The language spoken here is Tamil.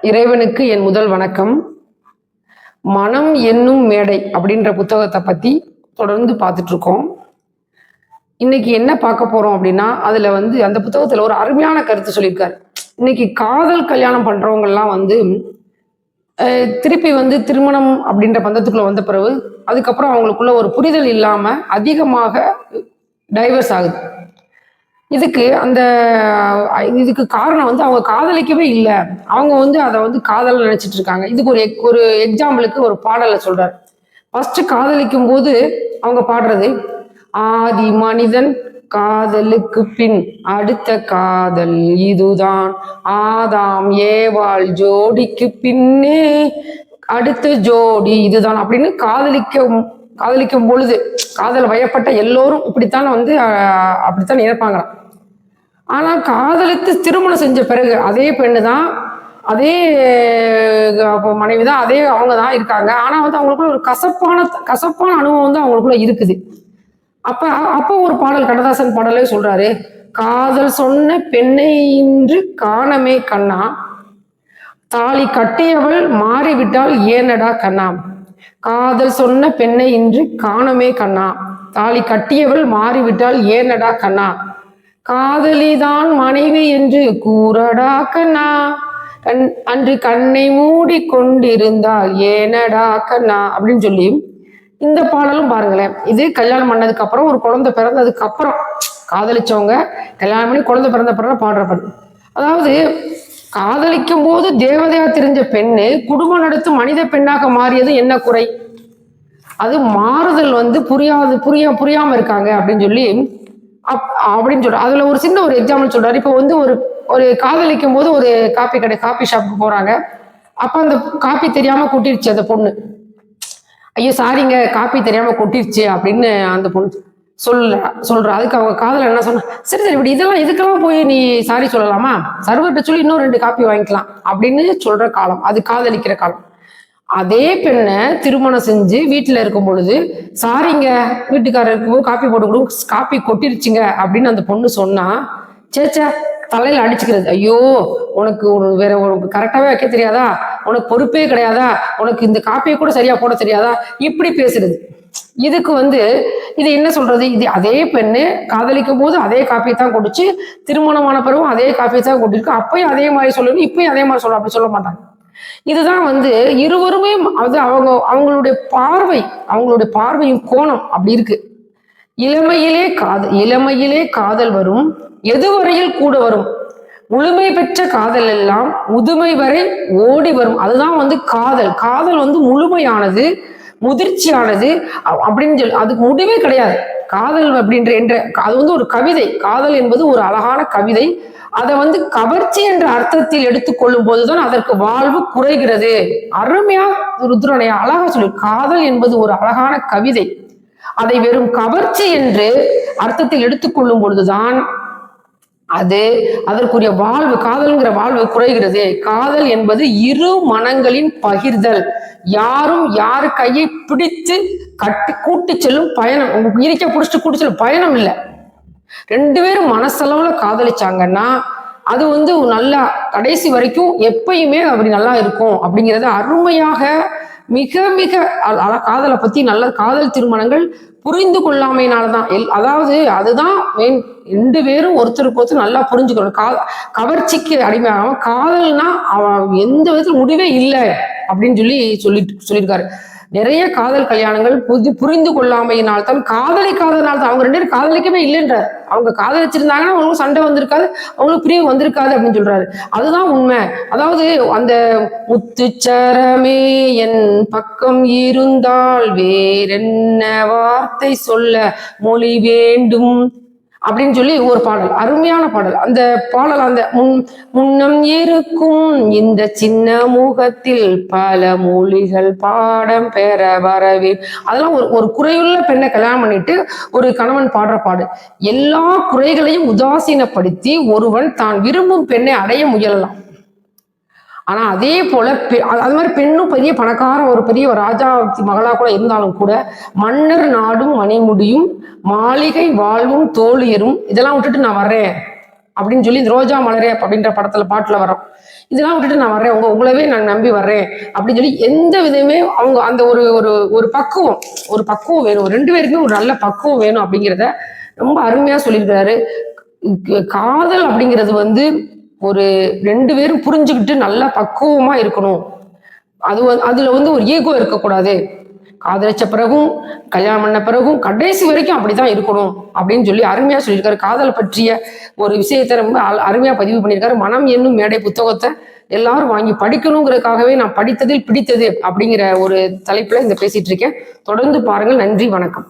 இறைவனுக்கு என் முதல் வணக்கம். மனம் என்னும் மேடை அப்படின்ற புத்தகத்தை பற்றி தொடர்ந்து பார்த்துட்டு இருக்கோம். இன்னைக்கு என்ன பார்க்க போறோம் அப்படின்னா, அதுல அந்த புத்தகத்துல ஒரு அருமையான கருத்து சொல்லியிருக்காரு. இன்னைக்கு காதல் கல்யாணம் பண்றவங்கெல்லாம் திருப்பி திருமணம் அப்படின்ற பந்தத்துக்குள்ள வந்த பிறகு அதுக்கப்புறம் அவங்களுக்குள்ள ஒரு புரிதல் இல்லாம அதிகமாக டைவர்ஸ் ஆகுது. இதுக்கு காரணம் அவங்க காதலிக்கவே இல்லை. அவங்க அதை காதல் நினைச்சிட்டு இருக்காங்க. இதுக்கு ஒரு எக்ஸாம்பிளுக்கு ஒரு பாடலை சொல்றாரு. ஃபர்ஸ்ட் காதலிக்கும் போது அவங்க பாடுறது, ஆதி மனிதன் காதலுக்கு பின் அடுத்த காதல் இதுதான், ஆதாம் ஏவாள் ஜோடிக்கு பின்னே அடுத்த ஜோடி இதுதான் அப்படின்னு காதலிக்கும் பொழுது காதல் வயப்பட்ட எல்லோரும் இப்படித்தான் அப்படித்தான் நினைப்பாங்க. ஆனா காதலித்து திருமணம் செஞ்ச பிறகு அதே பெண்ணு தான், அதே மனைவி தான், அதே அவங்க தான் இருக்காங்க. ஆனா அவங்களுக்குள்ள ஒரு கசப்பான அனுபவம் அவங்களுக்குள்ள இருக்குது. அப்ப ஒரு பாடல், கண்ணதாசன் பாடலே சொல்றாரு, காதல் சொன்ன பெண்ணை இன்று காணமே கண்ணா, தாலி கட்டியவள் மாறிவிட்டால் ஏனடா கண்ணா. காதல் சொன்ன பெண்ணை இன்று காணமே கண்ணா, தாலி கட்டியவள் மாறிவிட்டால் ஏனடா கண்ணா, காதலிதான் மனைவி என்று கூறடா கண்ணா, அன்று கண்ணை மூடி கொண்டிருந்தால் ஏனடா கண்ணா அப்படின்னு சொல்லி இந்த பாடலும் பாருங்களேன். இது கல்யாணம் பண்ணதுக்கு அப்புறம், ஒரு குழந்தை பிறந்ததுக்கு அப்புறம், காதலிச்சவங்க கல்யாணம் பண்ணி குழந்தை பிறந்த பிறகு பாடுற பாடு. அதாவது காதலிக்கும் போது தேவதையா தெரிஞ்ச பெண்ணு குடும்பம் நடத்தும் மனித பெண்ணாக மாறியது என்ன குறை? அது மாறுதல் புரியாம இருக்காங்க அப்படின்னு சொல்ற. அதுல ஒரு சின்ன ஒரு எக்ஸாம்பிள் சொல்றாரு. இப்போ ஒரு காதலிக்கும் போது ஒரு காபி ஷாப்புக்கு போறாங்க. அப்ப அந்த காபி தெரியாம கூட்டிருச்சு அந்த பொண்ணு. ஐயோ சாரிங்க, காப்பி தெரியாம கொட்டிருச்சு அப்படின்னு அந்த பொண்ணு சொல்ற. அதுக்கு அவங்க காதல என்ன சொன்னா, சரி இப்படி இதுக்கெல்லாம் போய் நீ சாரி சொல்லலாமா, சர்வர்கிட்ட சொல்லி இன்னும் 2 காப்பி வாங்கிக்கலாம் அப்படின்னு சொல்ற காலம், அது காதலிக்கிற காலம். அதே பெண்ணை திருமணம் செஞ்சு வீட்டுல இருக்கும் பொழுது, சாரிங்க வீட்டுக்காரருக்கு காப்பி போட்டு கொடு, காப்பி கொட்டிருச்சுங்க அப்படின்னு அந்த பொண்ணு சொன்னா, சேச்சா தலையில அடிச்சுக்கிறது. ஐயோ உனக்கு வேற கரெக்டாவே வைக்க தெரியாதா, உனக்கு பொறுப்பே கிடையாதா, உனக்கு இந்த காப்பியை கூட சரியா போட தெரியாதா, இப்படி பேசுறது. இதுக்கு இது என்ன சொல்றது? இது அதே பெண்ணு காதலிக்கும் போது அதே காப்பியை தான் குடிச்சு, திருமணமான பிறகும் அதே காப்பியை தான் கொட்டிருக்கு. அப்பயும் அதே மாதிரி சொல்லணும், இப்பயும் அதே மாதிரி சொல்ல, அப்படி சொல்ல மாட்டாங்க. இதுதான் இருவருமே அவங்களுடைய பார்வையும் கோணம் அப்படி இருக்கு. இளமையிலே காதல் வரும், எதுவரையில் கூட வரும், முழுமை பெற்ற காதல் எல்லாம் முதுமை வரை ஓடி வரும். அதுதான் காதல் முழுமையானது, முதிர்ச்சியானது அப்படின்னு சொல்லி அதுக்கு முடிவே கிடையாது. காதல் அப்படின்ற அது ஒரு கவிதை. காதல் என்பது ஒரு அழகான கவிதை. அதை கவர்ச்சி என்ற அர்த்தத்தில் எடுத்துக்கொள்ளும் போதுதான் அதற்கு வாழ்வு குறைகிறது. அருமையா ருத்ரனையா அழகா சொல்லு, காதல் என்பது ஒரு அழகான கவிதை. அதை வெறும் கவர்ச்சி என்று அர்த்தத்தில் எடுத்துக்கொள்ளும் பொழுதுதான் அதற்குரிய வாழ்வு, காதல்ங்கிற வாழ்வு குறைகிறது. காதல் என்பது இரு மனங்களின் பகிர்தல். யாரும் யாரு கையை பிடித்து கூட்டி செல்லும் பயணம். இருக்க பிடிச்சிட்டு கூட்டி செல்லும் பயணம் இல்லை. 2 பேரும் மனசளவுல காதலிச்சாங்கன்னா அது நல்லா கடைசி வரைக்கும் எப்பயுமே அப்படி நல்லா இருக்கும் அப்படிங்கிறத அருமையாக மிக மிக காதலை பத்தி நல்ல காதல் திருமணங்கள் புரிந்து கொள்ளாமையினாலதான். அதாவது அதுதான் மெயின். 2 பேரும் ஒருத்தருக்கு ஒருத்தர் நல்லா புரிஞ்சுக்கணும். கவர்ச்சிக்கு அடிமையாகாம, காதல்னா அவன் எந்த விதத்துல முடிவே இல்லை அப்படின்னு சொல்லியிருக்காரு. நிறைய காதல் கல்யாணங்கள் புரிந்து கொள்ளாமையினால்தான், காதலிக்காதனால்தான். அவங்க 2 பேரும் காதலிக்கவே இல்லைன்றார். அவங்க காதலிச்சிருந்தாங்கன்னா அவங்களுக்கு சண்டை வந்திருக்காது, அவங்களுக்கு பிரிவு வந்திருக்காது அப்படின்னு சொல்றாரு. அதுதான் உண்மை. அதாவது அந்த முத்துச்சரமே என் பக்கம் இருந்தால் வேறென்ன வார்த்தை சொல்ல மொழி வேண்டும் அப்படின்னு சொல்லி ஒரு பாடல், அருமையான பாடல். அந்த பாடல் முன்னம் இருக்கும் இந்த சின்ன முகத்தில் பல மொழிகள் பாடம் பெற வரவே, அதெல்லாம் ஒரு குறையுள்ள பெண்ணை கல்யாணம் பண்ணிட்டு ஒரு கணவன் பாடுற பாடு. எல்லா குறைகளையும் உதாசீனப்படுத்தி ஒருவன் தான் விரும்பும் பெண்ணை அடைய முயலலாம். ஆனா அதே போல அது மாதிரி பெண்ணும் பெரிய பணக்கார ஒரு பெரிய ராஜா மகளா கூட இருந்தாலும் கூட, மன்னர் நாடும் மணிமுடியும் மாளிகை வாழ்வும் தோழியரும் இதெல்லாம் விட்டுட்டு நான் வர்றேன் அப்படின்னு சொல்லி இந்த ரோஜா மலரே அப்படின்ற படத்துல பாட்டுல வரோம். இதெல்லாம் விட்டுட்டு நான் வர்றேன், உங்களவே நான் நம்பி வர்றேன் அப்படின்னு சொல்லி எந்த விதமே அவங்க அந்த ஒரு ஒரு ஒரு பக்குவம் வேணும், ரெண்டு பேருக்குமே ஒரு நல்ல பக்குவம் வேணும் அப்படிங்கிறத ரொம்ப அருமையா சொல்லியிருக்கிறாரு. காதல் அப்படிங்கிறது வந்து ஒரு ரெண்டு பேரும் புரிஞ்சுக்கிட்டு நல்லா பக்குவமா இருக்கணும். அதுல வந்து ஒரு ஈகோ இருக்கக்கூடாது. காதலிச்ச பிறகும் கல்யாணம் பண்ண பிறகும் கடைசி வரைக்கும் அப்படிதான் இருக்கணும் அப்படின்னு சொல்லி அருமையா சொல்லியிருக்காரு. காதல் பற்றிய ஒரு விஷயத்த ரொம்ப அருமையா பதிவு பண்ணியிருக்காரு. மனம் என்னும் மேடை புத்தகத்தை எல்லாரும் வாங்கி படிக்கணுங்கிறதுக்காகவே நான் படித்ததில் பிடித்தது அப்படிங்கிற ஒரு தலைப்புல இந்த பேசிட்டு இருக்கேன். தொடர்ந்து பாருங்கள். நன்றி, வணக்கம்.